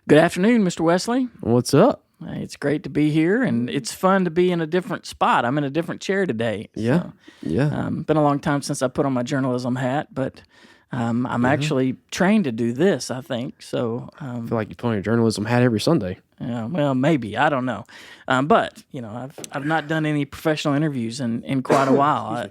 Good afternoon, Mr. Wesley. What's up? It's great to be here, and it's fun to be in a different spot. I'm in a different chair today. Yeah, yeah. Been a long time since I put on my journalism hat, but I'm actually trained to do this, I think. I feel like you put on your journalism hat every Sunday. Well, maybe. I don't know. But, I've not done any professional interviews in quite a while.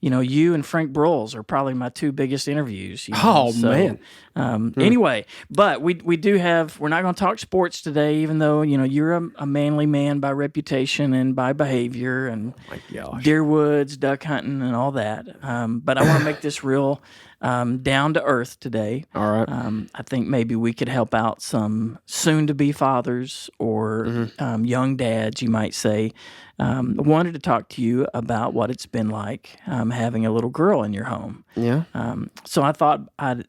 You and Frank Broyles are probably my two biggest interviews. Oh, man. Anyway, but we're not going to talk sports today, even though, you're a manly man by reputation and by behavior and My gosh. deer woods, duck hunting, and all that. But I want to make this real down to earth today. All right. I think maybe we could help out some soon-to-be fathers or young dads, you might say. I wanted to talk to you about what it's been like having a little girl in your home. Yeah. So I thought I'd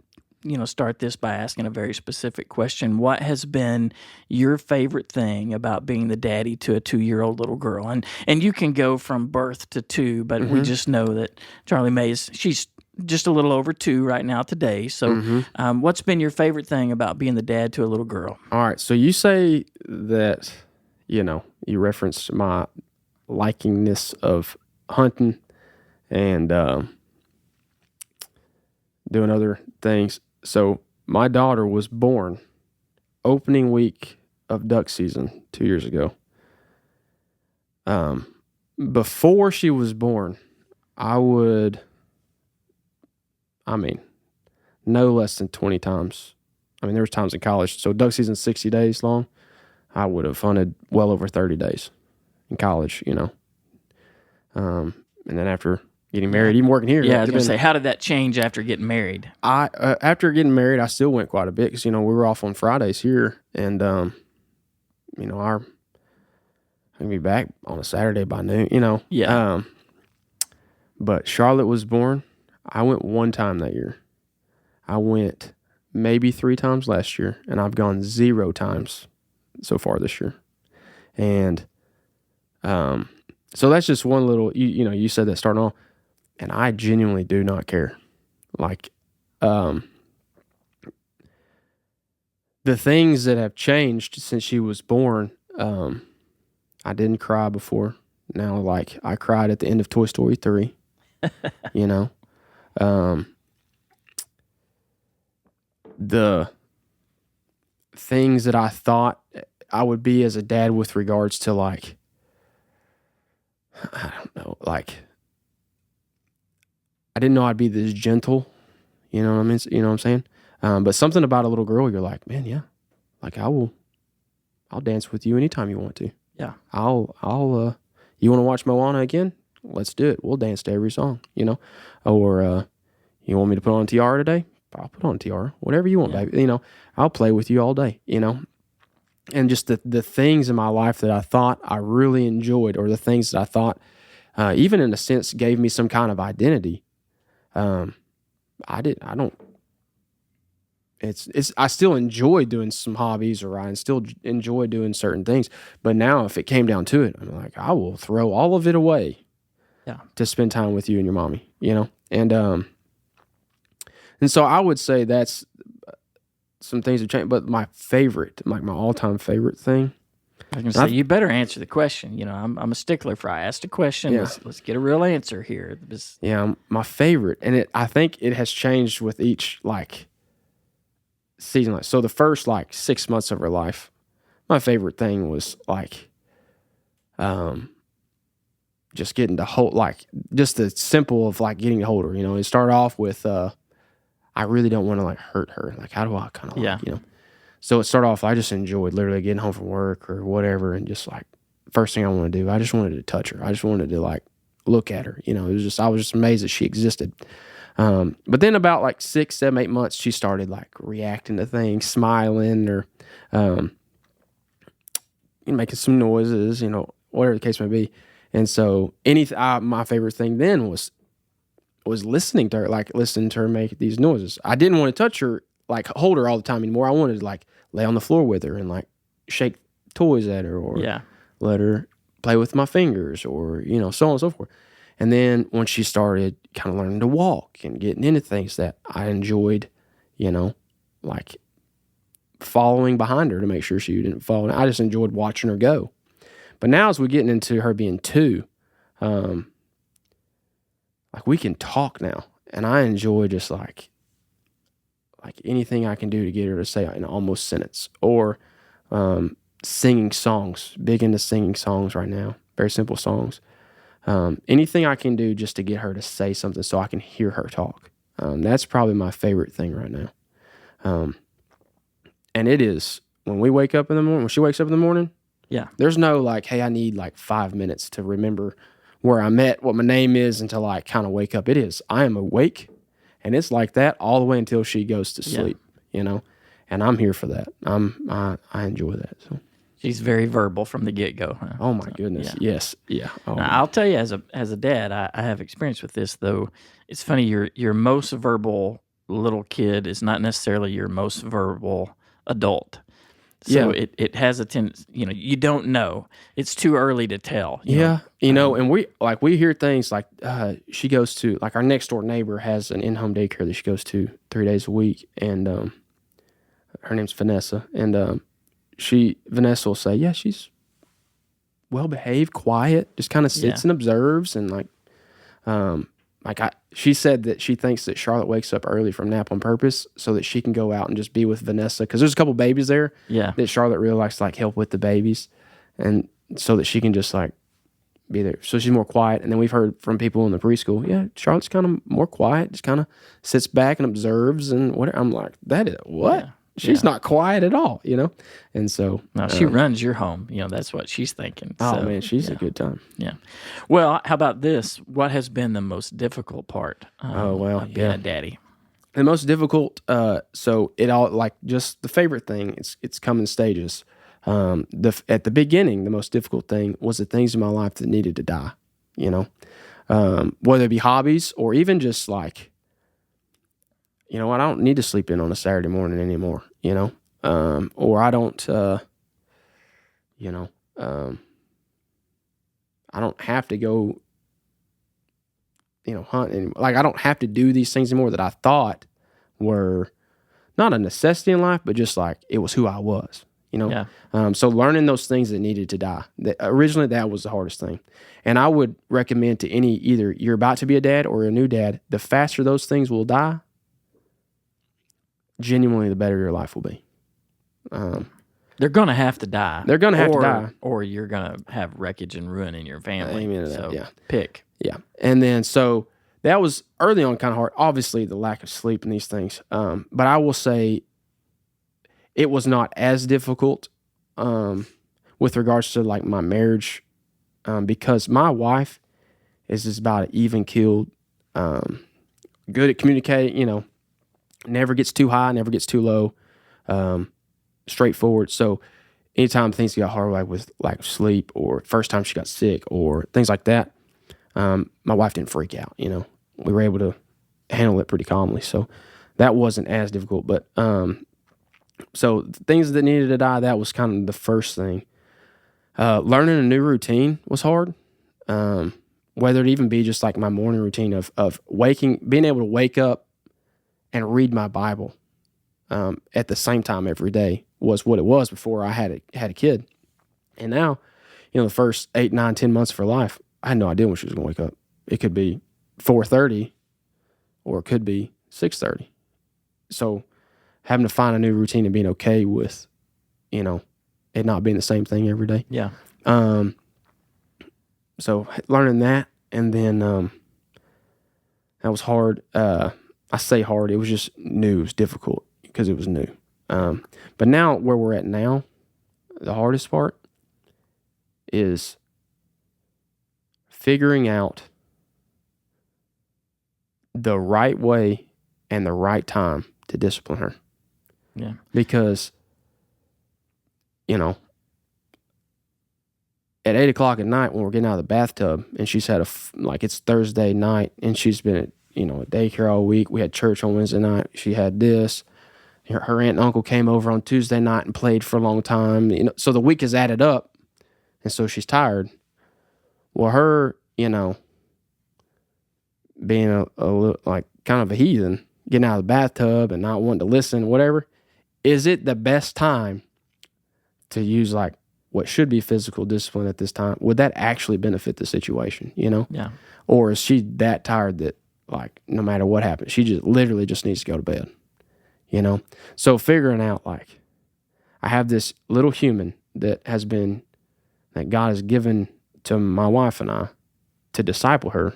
start this by asking a very specific question. What has been your favorite thing about being the daddy to a 2-year-old little girl? And you can go from birth to 2, but we just know that Charlie she's just a little over 2 right now today. So what's been your favorite thing about being the dad to a little girl? All right. So you say that, you referenced my likingness of hunting and doing other things. So my daughter was born opening week of duck season 2 years ago. Before she was born, no less than 20 times. There was times in college. So duck season's 60 days long. I would have hunted well over 30 days in college, and then after getting married, even working here. Yeah, I was going to say, how did that change after getting married? After getting married, I still went quite a bit because, we were off on Fridays here. And, I can be back on a Saturday by noon, Yeah. But Charlotte was born. I went one time that year. I went maybe 3 times last year, and I've gone 0 times so far this year. And so that's just one little, you said that starting off, and I genuinely do not care. Like, the things that have changed since she was born, I didn't cry before. Now, like, I cried at the end of Toy Story 3, the things that I thought I would be as a dad with regards to, like, I don't know, like, I didn't know I'd be this gentle, you know what I mean? You know what I'm saying? But something about a little girl, you're like, man, yeah, like I'll dance with you anytime you want to. Yeah. You want to watch Moana again? Let's do it. We'll dance to every song, or, you want me to put on a tiara today? I'll put on a tiara, whatever you want, baby. I'll play with you all day, and just the things in my life that I thought I really enjoyed, or the things that I thought, even in a sense, gave me some kind of identity. I still enjoy doing some hobbies, or I still enjoy doing certain things. But now if it came down to it, I'm like, I will throw all of it away to spend time with you and your mommy, and so I would say that's some things have changed, but my all-time favorite thing. I was going to say, you better answer the question. I'm a stickler for I asked a question. Yeah. Let's get a real answer here. Yeah, my favorite, and I think it has changed with each, like, season. Like, so the first, like, 6 months of her life, my favorite thing was, like, just getting to hold, like, just the simple of, like, getting to hold her. It started off with, I really don't want to, like, hurt her. Like, how do I kind of, So it started off, I just enjoyed literally getting home from work or whatever, and just, like, first thing I want to do, I just wanted to touch her. I just wanted to, like, look at her. I was just amazed that she existed. But then about, like, 6, 7, 8 months, she started, like, reacting to things, smiling, or making some noises, whatever the case may be. And so my favorite thing then was listening to her make these noises. I didn't want to touch her, like, hold her all the time anymore. I wanted to, like, lay on the floor with her and, like, shake toys at her, or let her play with my fingers, or, so on and so forth. And then when she started kind of learning to walk and getting into things that I enjoyed, like following behind her to make sure she didn't fall. And I just enjoyed watching her go. But now as we're getting into her being 2, like we can talk now, and I enjoy just like anything I can do to get her to say an almost sentence, or singing songs. Big into singing songs right now. Very simple songs. Anything I can do just to get her to say something so I can hear her talk. That's probably my favorite thing right now. And it is when we wake up in the morning, when she wakes up in the morning, Yeah. there's no like, hey, I need like 5 minutes to remember where I'm at, what my name is, and to like kind of wake up. It is, I am awake, and it's like that all the way until she goes to sleep, you know, and I'm here for that. I enjoy that. So. She's very verbal from the get-go. Huh? Oh my goodness. Yeah. Yes. Yeah. Oh, Now, I'll tell you, as a dad, I have experience with this, though. It's funny, your most verbal little kid is not necessarily your most verbal adult. So it has a tendency, you don't know. It's too early to tell. You know, and we hear things like she goes to, like our next door neighbor has an in-home daycare that she goes to 3 days a week, and her name's Vanessa, and Vanessa will say, yeah, she's well behaved, quiet, just kind of sits and observes, and she said that she thinks that Charlotte wakes up early from nap on purpose so that she can go out and just be with Vanessa, because there's a couple babies there that Charlotte really likes to like help with the babies, and so that she can just like be there. So she's more quiet. And then we've heard from people in the preschool, Charlotte's kind of more quiet, just kind of sits back and observes and whatever. I'm like, that is what? Yeah. She's not quiet at all, And so no, she runs your home. That's what she's thinking. Oh man, she's a good time. Yeah. Well, how about this? What has been the most difficult part? Of being a daddy. The most difficult. So it all, like, just the favorite thing. It's come in stages. At the beginning, the most difficult thing was the things in my life that needed to die. Whether it be hobbies or even just like, I don't need to sleep in on a Saturday morning anymore, or I don't, I don't have to go, hunt anymore. Like, I don't have to do these things anymore that I thought were not a necessity in life, but just like it was who I was, So learning those things that needed to die. Originally, that was the hardest thing. And I would recommend to either you're about to be a dad or a new dad, the faster those things will die, genuinely the better your life will be. They're going to have to die. They're going to have to die. Or you're going to have wreckage and ruin in your family. Amen to that, so pick. Yeah. And then, so that was early on kind of hard. Obviously, the lack of sleep and these things. But I will say it was not as difficult with regards to like my marriage, because my wife is just about an even-keeled, good at communicating, never gets too high, never gets too low, straightforward. So anytime things got hard, like with lack of sleep, or first time she got sick, or things like that, my wife didn't freak out. We were able to handle it pretty calmly. So that wasn't as difficult. But so things that needed to die, that was kind of the first thing. Learning a new routine was hard. Whether it even be just like my morning routine of being able to wake up and read my Bible at the same time every day was what it was before I had a kid. And now, the first 8, 9, 10 months of her life, I had no idea when she was going to wake up. It could be 4:30 or it could be 6:30. So having to find a new routine and being okay with, it not being the same thing every day. Yeah. So learning that, and then that was hard. I say hard, it was just new. It was difficult because it was new. But now, where we're at now, the hardest part is figuring out the right way and the right time to discipline her. Yeah. Because, at 8 o'clock at night when we're getting out of the bathtub and she's had it's Thursday night and she's been at, at daycare all week. We had church on Wednesday night. She had this. Her aunt and uncle came over on Tuesday night and played for a long time. So the week is added up, and so she's tired. Well, her, being a little, like, kind of a heathen, getting out of the bathtub and not wanting to listen, whatever, is it the best time to use like what should be physical discipline at this time? Would that actually benefit the situation, you know? Yeah. Or is she that tired that like no matter what happens, she just literally just needs to go to bed, you know? So figuring out like I have this little human that God has given to my wife and I to disciple her.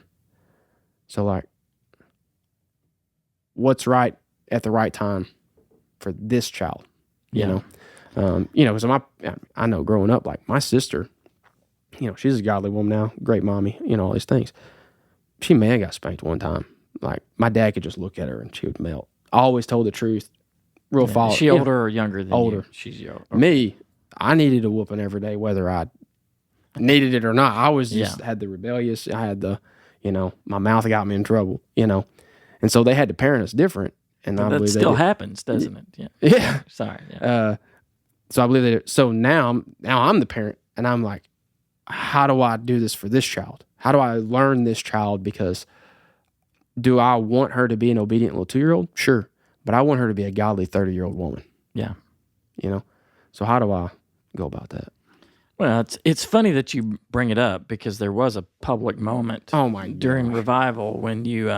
So like what's right at the right time for this child, you know? Because I know growing up, like my sister, you know, she's a godly woman now, great mommy, you know, all these things. She may have got spanked one time. Like my dad could just look at her and she would melt. I always told the truth, real follow. Is she older or younger than older? You? She's younger. Okay. Me, I needed a whooping every day, whether I needed it or not. I was just had the rebellious. I had the, you know, my mouth got me in trouble, you know, and so they had to parent us different. And I believe that still happens, doesn't it? Yeah. Yeah. Sorry. Yeah. So I believe that. So now I'm the parent, and I'm like, how do I do this for this child? How do I learn this child? Because do I want her to be an obedient little 2-year-old? Sure, but I want her to be a godly 30-year-old woman. Yeah. You know. So how do I go about that? Well, it's funny that you bring it up because there was a public moment during revival when you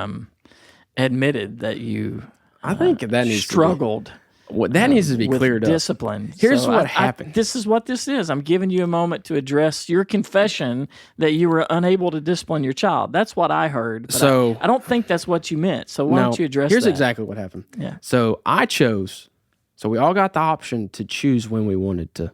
admitted that you I think that needs struggled. That needs to be cleared up. Discipline. Here's what happened. This is what this is. I'm giving you a moment to address your confession that you were unable to discipline your child. That's what I heard. But so I don't think that's what you meant. So why don't you address here's that? exactly what happened. Yeah. So I chose. So we all got the option to choose when we wanted to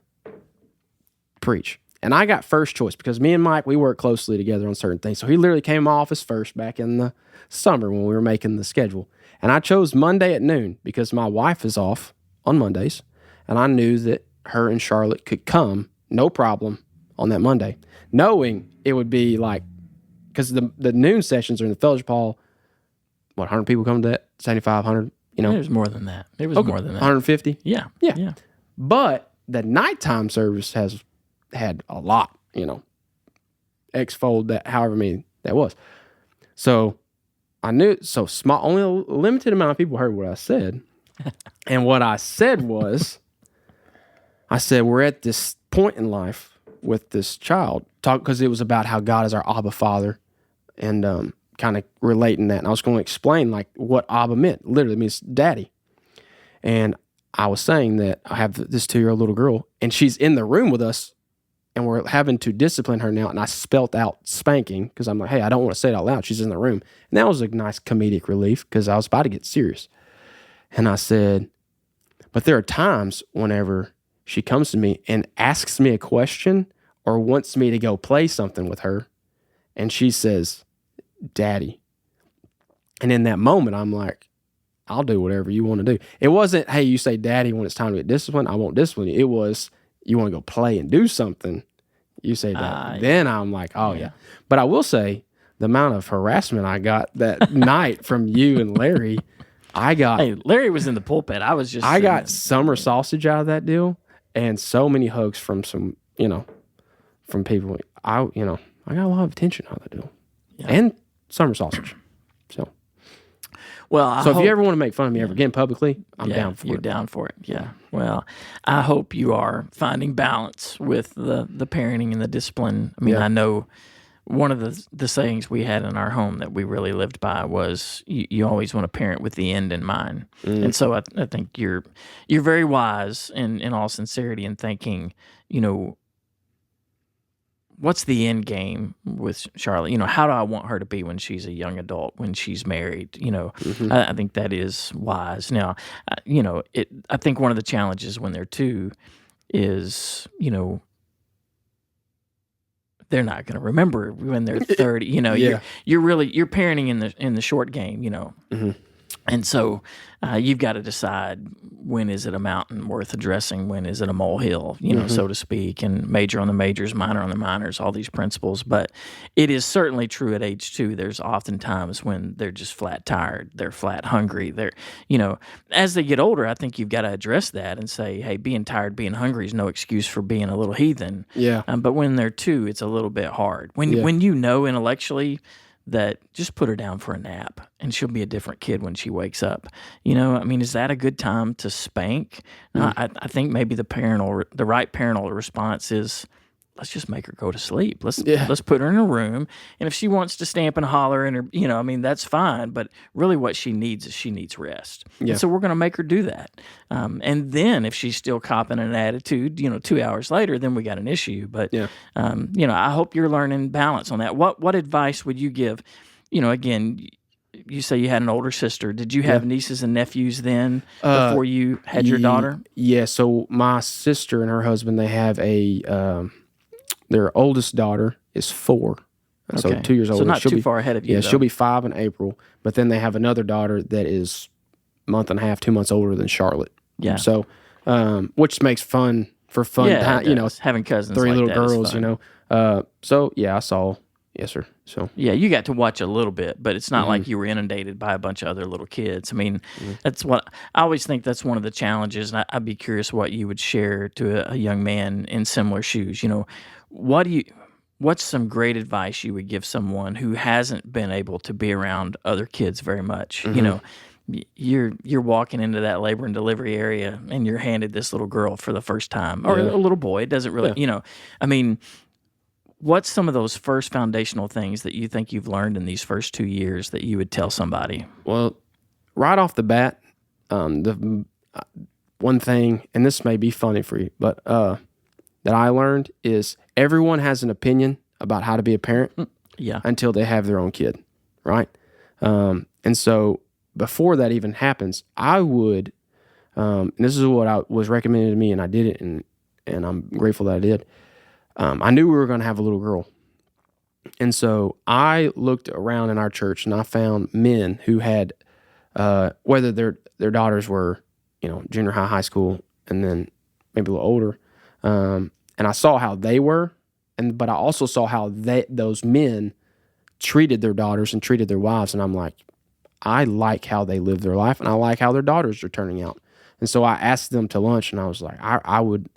preach. And I got first choice because me and Mike, we work closely together on certain things. So he literally came to my office first back in the summer when we were making the schedule. And I chose Monday at noon because my wife is off on Mondays. And I knew that her and Charlotte could come, no problem, on that Monday. Knowing it would be like, because the noon sessions are in the fellowship hall, 100 people come to that? 75, 100? You know? It was more than that. It was more than that. 150? Yeah. But the nighttime service has had a lot, you know, X-fold that, however many that was. So I knew, so small, only a limited amount of people heard what I said. And what I said was, I said, we're at this point in life with this child, because it was about how God is our Abba Father and kind of relating that. And I was going to explain like what Abba meant. Literally means daddy. And I was saying that I have this 2-year-old little girl and she's in the room with us and we're having to discipline her now. And I spelt out spanking because I'm like, hey, I don't want to say it out loud. She's in the room. And that was a nice comedic relief because I was about to get serious. And I said, but there are times whenever she comes to me and asks me a question or wants me to go play something with her. And she says, Daddy. And in that moment, I'm like, I'll do whatever you want to do. It wasn't, hey, you say daddy when it's time to get disciplined. I won't discipline you. It was, you want to go play and do something. You say that. Then I'm like, oh, yeah. But I will say the amount of harassment I got that night from you and Larry, Hey, Larry was in the pulpit. I got summer sausage out of that deal and so many hugs from some, you know, from people. I got a lot of attention out of that deal. Yeah. And summer sausage. So if you ever want to make fun of me ever again publicly, I'm down for it. You're down for it. Yeah. Well, I hope you are finding balance with the parenting and the discipline. I mean, I know one of the sayings we had in our home that we really lived by was you always want to parent with the end in mind. And so I think you're very wise in all sincerity in thinking, you know, what's the end game with Charlotte? You know, how do I want her to be when she's a young adult, when she's married? You know, I think that is wise. Now, you know, I think one of the challenges when they're 2 is, you know, they're not going to remember when they're 30. You know, you're parenting in the short game. You know. And so you've got to decide when is it a mountain worth addressing, when is it a molehill, you know, so to speak, and major on the majors, minor on the minors, all these principles. But it is certainly true at age 2. There's often times when they're just flat tired, they're flat hungry. They're, you know, as they get older, I think you've got to address that and say, hey, being tired, being hungry is no excuse for being a little heathen. Yeah. But when they're 2, it's a little bit hard. When you know intellectually that just put her down for a nap and she'll be a different kid when she wakes up. I mean, is that a good time to spank? No, I think maybe the right parental response is, let's just make her go to sleep. Let's put her in a room, and if she wants to stamp and holler and her, I mean, that's fine. But really, what she needs is rest. Yeah. And so we're going to make her do that. And then if she's still copping an attitude, 2 hours later, then we got an issue. But I hope you're learning balance on that. What advice would you give? Again, you say you had an older sister. Did you have nieces and nephews then before you had your daughter? Yeah. So my sister and her husband, they have their oldest daughter is 4, so 2 years older. So not too far ahead of you. Yeah, though. she'll be 5 in April. But then they have another daughter that is a month and a half, 2 months older than Charlotte. Yeah. So, which makes fun. Yeah, having cousins, 3 like little that girls. is fun. So yeah, I saw. Yes, sir. So yeah, you got to watch a little bit, but it's not like you were inundated by a bunch of other little kids. I mean, that's what I always think. That's one of the challenges, and I'd be curious what you would share to a young man in similar shoes. What's some great advice you would give someone who hasn't been able to be around other kids very much? You're walking into that labor and delivery area, and you're handed this little girl for the first time, or a little boy. It doesn't really, I mean. What's some of those first foundational things that you think you've learned in these first 2 years that you would tell somebody? Well, right off the bat, the one thing, and this may be funny for you, but that I learned is everyone has an opinion about how to be a parent until they have their own kid, right? And so before that even happens, I would, and this is what was recommended to me, and I did it, and I'm grateful that I did. I knew we were going to have a little girl. And so I looked around in our church and I found men who had, whether their daughters were, junior high school, and then maybe a little older. And I saw how they were, but I also saw how those men treated their daughters and treated their wives. And I'm like, I like how they live their life, and I like how their daughters are turning out. And so I asked them to lunch, and I was like, I would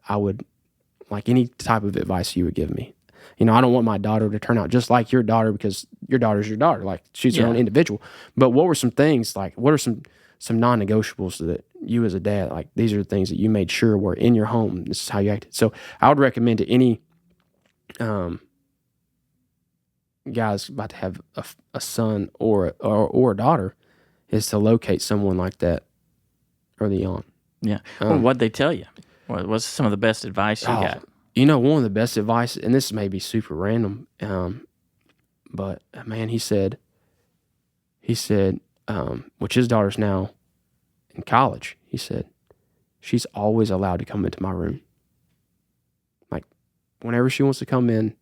like any type of advice you would give me. I don't want my daughter to turn out just like your daughter, because your daughter's your daughter. Like, she's her own individual. But what were some things, like, what are some non-negotiables that you as a dad, like, these are the things that you made sure were in your home. This is how you acted. So I would recommend to any guys about to have a son or a daughter is to locate someone like that early on. Yeah. Well, what'd they tell you? What's some of the best advice you got? One of the best advice, and this may be super random, but man, he said, which his daughter's now in college, he said, she's always allowed to come into my room. Like, whenever she wants to come in,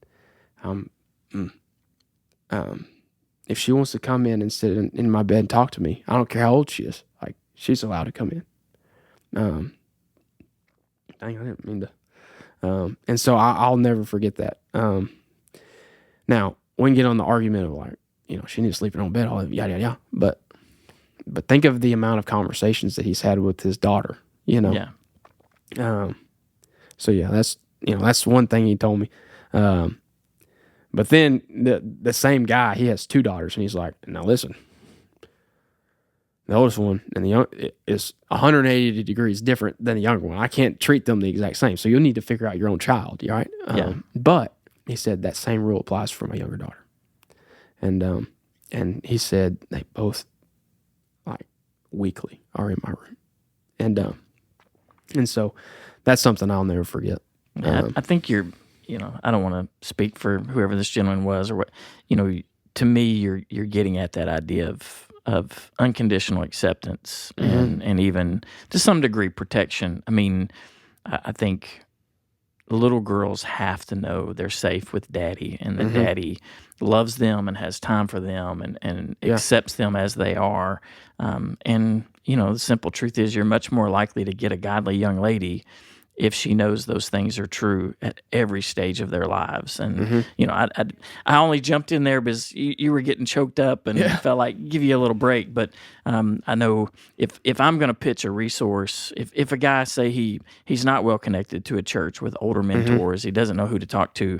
if she wants to come in and sit in my bed and talk to me, I don't care how old she is. Like, she's allowed to come in. Dang, I didn't mean to. And so I'll never forget that. Now, we can get on the argument of, like, she needs to sleep in her own bed, all that, yada, yada, yada. But think of the amount of conversations that he's had with his daughter, Yeah. So yeah, that's one thing he told me. But then the same guy, he has 2 daughters, and he's like, now listen, the oldest one and the young is 180 degrees different than the younger one. I can't treat them the exact same. So you'll need to figure out your own child, right? Yeah. But he said that same rule applies for my younger daughter. And he said they both, like, weekly are in my room. And so that's something I'll never forget. I think you're, I don't want to speak for whoever this gentleman was or what, to me, you're getting at that idea of unconditional acceptance and even to some degree protection. I mean, I think little girls have to know they're safe with daddy, and that daddy loves them and has time for them and accepts them as they are. And, the simple truth is you're much more likely to get a godly young lady if she knows those things are true at every stage of their lives. And, I only jumped in there because you were getting choked up and felt like give you a little break. But I know if I'm going to pitch a resource, if a guy say he's not well connected to a church with older mentors, he doesn't know who to talk to,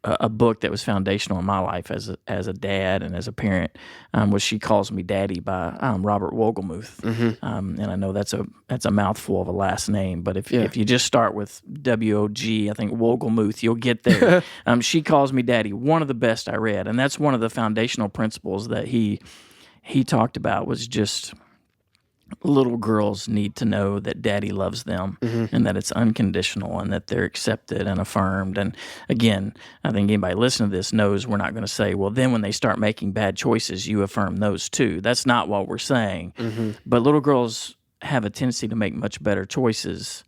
a book that was foundational in my life as a dad and as a parent was She Calls Me Daddy by Robert Wogelmuth. And I know that's a mouthful of a last name, but if you just start with W-O-G, I think Wogelmuth, you'll get there. She Calls Me Daddy, one of the best I read, and that's one of the foundational principles that he talked about was just little girls need to know that daddy loves them and that it's unconditional and that they're accepted and affirmed. And again, I think anybody listening to this knows we're not going to say, well, then when they start making bad choices, you affirm those too. That's not what we're saying. But little girls have a tendency to make much better choices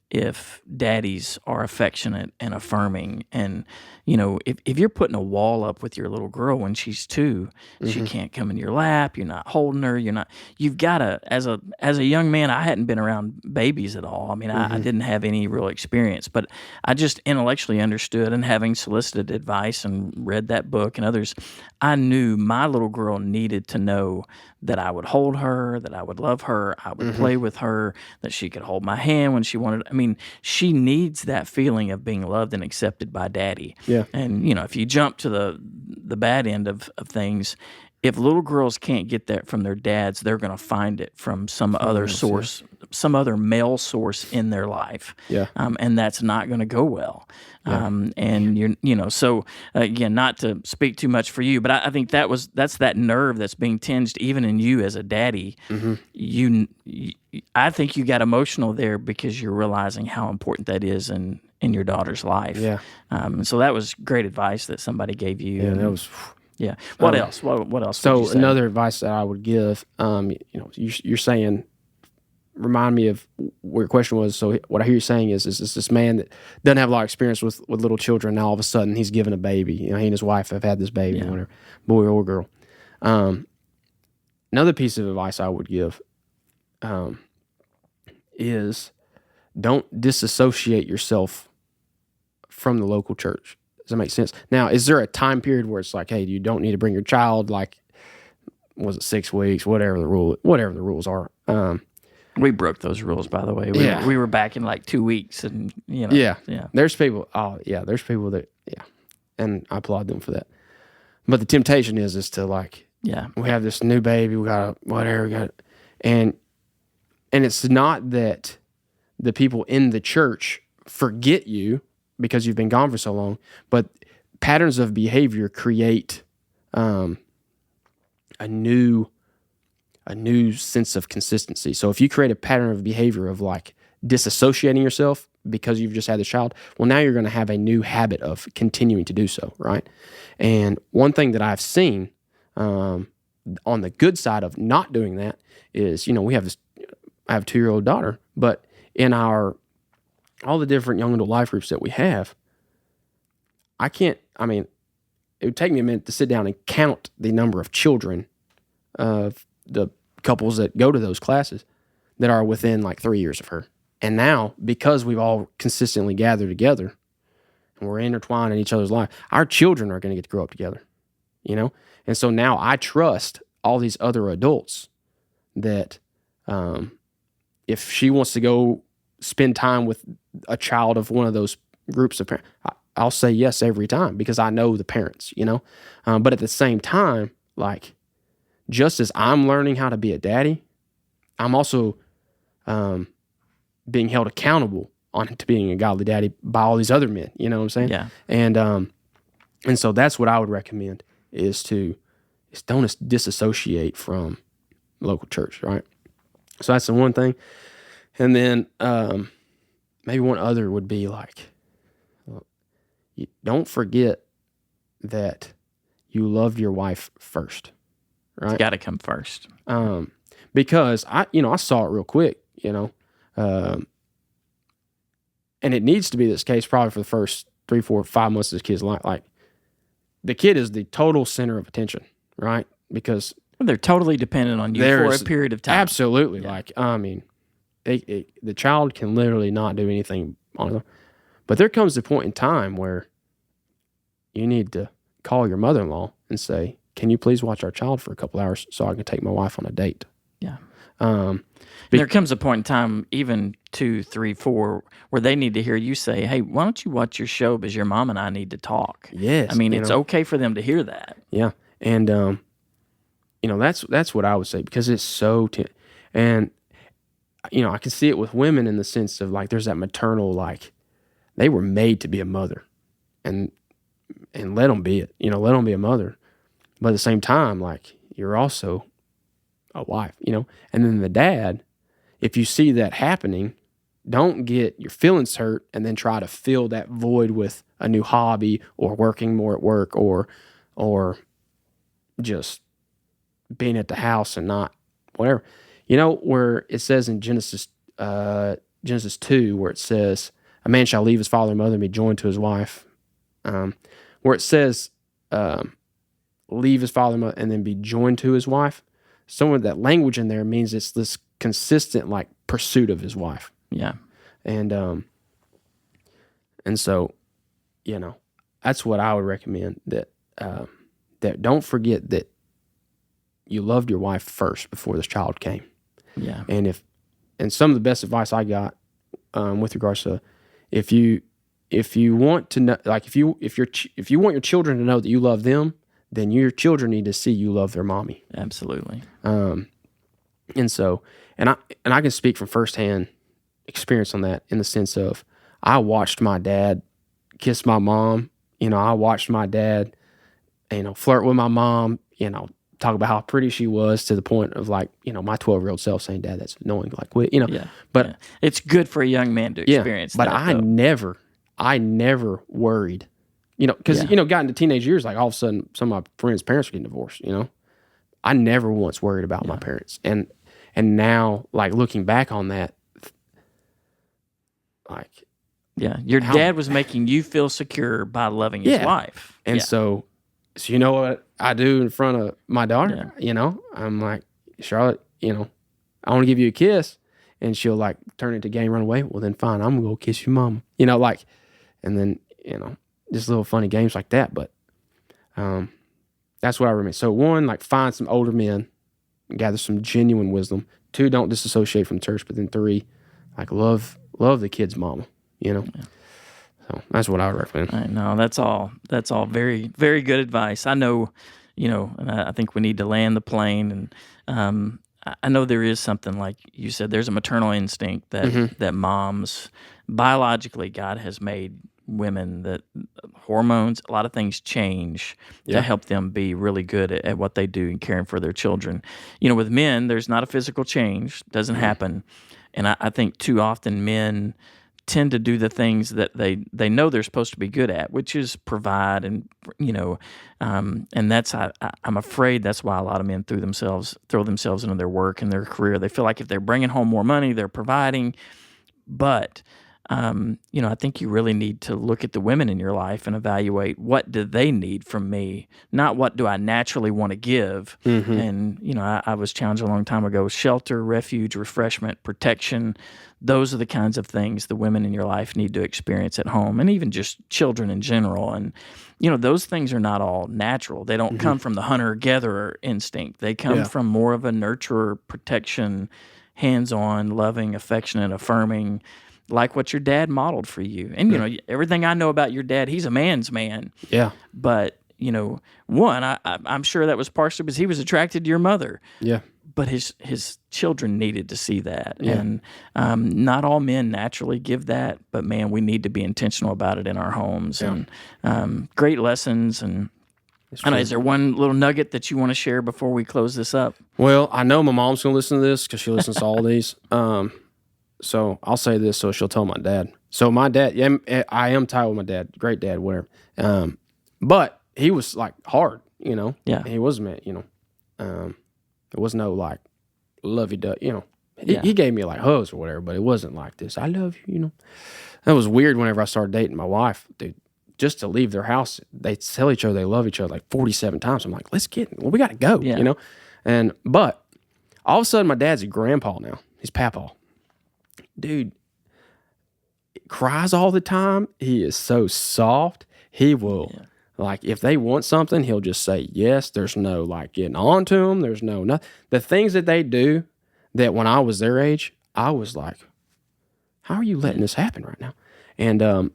if daddies are affectionate and affirming. And, you know, if you're putting a wall up with your little girl when she's 2, she can't come in your lap, you're not holding her, you've got to, as a young man, I hadn't been around babies at all. I mean, I didn't have any real experience, but I just intellectually understood, and having solicited advice and read that book and others, I knew my little girl needed to know that I would hold her, that I would love her, I would play with her, that she could hold my hand when she wanted. I mean, she needs that feeling of being loved and accepted by daddy. Yeah. And, you know, if you jump to the bad end of things, if little girls can't get that from their dads, they're going to find it from some other source, some other male source in their life. Yeah. And that's not going to go well. And so again, not to speak too much for you, but I think that's that nerve that's being tinged even in you as a daddy. I think you got emotional there because you're realizing how important that is in your daughter's life. Yeah. So that was great advice that somebody gave you. Yeah, that was. Yeah. What else? What else? So would you say? another advice that I would give, you're saying, remind me of where your question was. So what I hear you saying is this man that doesn't have a lot of experience with little children. Now all of a sudden he's given a baby. You know, he and his wife have had this baby, whatever, boy or girl. Another piece of advice I would give is don't disassociate yourself from the local church. Does that make sense? Now, is there a time period where it's like, hey, you don't need to bring your child, like, was it 6 weeks, whatever the rules are? We broke those rules, by the way. We were back in like 2 weeks, and Yeah. There's people that, and I applaud them for that. But the temptation is to like, we have this new baby, and it's not that the people in the church forget you because you've been gone for so long, but patterns of behavior create a new sense of consistency. So if you create a pattern of behavior of like disassociating yourself because you've just had this child, well, now you're going to have a new habit of continuing to do so, right? And one thing that I've seen on the good side of not doing that is, I have a 2-year-old daughter, but in all the different young adult life groups that we have, it would take me a minute to sit down and count the number of children of the couples that go to those classes that are within like 3 years of her. And now, because we've all consistently gathered together and we're intertwined in each other's life, our children are going to get to grow up together, And so now I trust all these other adults that if she wants to go spend time with a child of one of those groups of parents, I'll say yes every time because I know the parents, But at the same time, like, just as I'm learning how to be a daddy, I'm also being held accountable to being a godly daddy by all these other men. You know what I'm saying? Yeah. And so that's what I would recommend is don't disassociate from local church, right? So that's the one thing. And then maybe one other would be like, don't forget that you loved your wife first, right? It's got to come first. Because I saw it real quick, and it needs to be this case probably for the first 3, 4, 5 months of this kid's life. Like, the kid is the total center of attention, right? Because they're totally dependent on you for a period of time. Absolutely. Yeah. Like, the child can literally not do anything on it. But there comes a point in time where you need to call your mother-in-law and say, can you please watch our child for a couple hours so I can take my wife on a date? Yeah. There comes a point in time, even 2, 3, 4, where they need to hear you say, "Hey, why don't you watch your show because your mom and I need to talk." Yes, I mean, it's okay for them to hear that. Yeah, and that's what I would say, because it's so and I can see it with women in the sense of like there's that maternal, like they were made to be a mother, and let them be it. Let them be a mother, but at the same time, like you're also a wife. And then the dad, if you see that happening, don't get your feelings hurt and then try to fill that void with a new hobby or working more at work or just being at the house and not whatever. Where it says in Genesis 2, where it says, a man shall leave his father and mother and be joined to his wife. Where it says, leave his father and mother and then be joined to his wife. Some of that language in there means it's this consistent like pursuit of his wife. Yeah. And so, that's what I would recommend, that don't forget that you loved your wife first before this child came. Yeah. And some of the best advice I got, with regards to, if you want to know, like if you want your children to know that you love them, then your children need to see you love their mommy. Absolutely. And so, and I can speak from firsthand experience on that, in the sense of, I watched my dad kiss my mom. I watched my dad, flirt with my mom, talk about how pretty she was, to the point of like, my 12-year-old self saying, "Dad, that's annoying." Like, Yeah. But yeah. It's good for a young man to experience but that. But I never worried, because, got into teenage years, like all of a sudden some of my friends' parents are getting divorced, I never once worried about my parents. And now, like, looking back on that, like, your dad was making you feel secure by loving his wife. And so you know what I do in front of my daughter? I'm like, "Charlotte, I want to give you a kiss." And she'll like turn into game, run away. "Well, then fine, I'm gonna go kiss your mama." Like, and then, just little funny games like that. But that's what I remember. So 1, like, find some older men, gather some genuine wisdom. 2, don't disassociate from church. But then 3, like, love the kid's mama. So that's what I would recommend. I know that's all very, very good advice. I know, and I think we need to land the plane. And I know there is something, like you said, there's a maternal instinct that moms, biologically, God has made women, that hormones, a lot of things change to help them be really good at what they do and caring for their children. With men, there's not a physical change, doesn't happen. And I think too often men tend to do the things that they know they're supposed to be good at, which is provide, and and that's I'm afraid that's why a lot of men throw themselves into their work and their career. They feel like if they're bringing home more money, they're providing. But I think you really need to look at the women in your life and evaluate, what do they need from me, not what do I naturally want to give. And I was challenged a long time ago: shelter, refuge, refreshment, protection. Those are the kinds of things the women in your life need to experience at home, and even just children in general. And those things are not all natural. They don't come from the hunter-gatherer instinct. They come from more of a nurturer, protection, hands-on, loving, affectionate, affirming, like what your dad modeled for you. And everything I know about your dad, he's a man's man. Yeah. But one, I'm sure that was partially because he was attracted to your mother. Yeah. But his children needed to see that. And not all men naturally give that, but man, we need to be intentional about it in our homes. And great lessons. And I know, is there one little nugget that you want to share before we close this up? Well, I know my mom's gonna listen to this because she listens to all these. So I'll say this, so she'll tell my dad. So my dad, I am tied with my dad, great dad, whatever. But he was like hard, Yeah. He was, man, there was no like lovey-dovey, He gave me like hugs or whatever, but it wasn't like this. "I love you," That was weird whenever I started dating my wife, dude. Just to leave their house, they tell each other they love each other like 47 times. I'm like, we got to go, But all of a sudden, my dad's a grandpa now. He's papa. Dude, cries all the time. He is so soft. He will, like, if they want something, he'll just say yes. There's no like getting on to them. There's no. The things that they do that when I was their age, I was like, how are you letting this happen right now? And,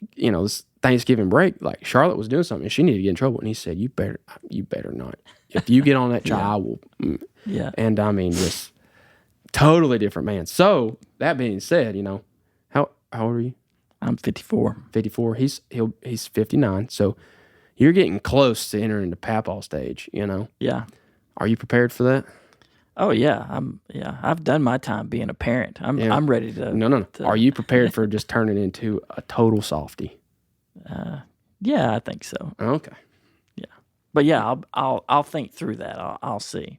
this Thanksgiving break, like Charlotte was doing something and she needed to get in trouble. And he said, you better not. If you get on that child, I will. Yeah. And I mean, just totally different man. So that being said, how old are you? I'm 54. 54. He's 59. So you're getting close to entering the papaw stage, Yeah. Are you prepared for that? Oh yeah, I've done my time being a parent. I'm ready to. No. Are you prepared for just turning into a total softie? Yeah, I think so. Okay. Yeah, but yeah, I'll think through that. I'll see.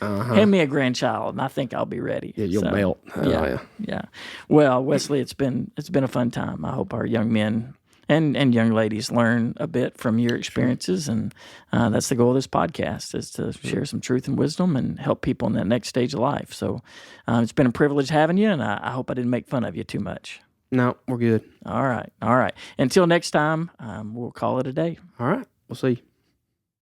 Hand me a grandchild, and I think I'll be ready. Yeah, you'll melt. Yeah. Well, Wesley, it's been a fun time. I hope our young men and young ladies learn a bit from your experiences, and that's the goal of this podcast, is to share some truth and wisdom and help people in that next stage of life. So it's been a privilege having you, and I hope I didn't make fun of you too much. No, we're good. All right. Until next time, we'll call it a day. All right. We'll see you.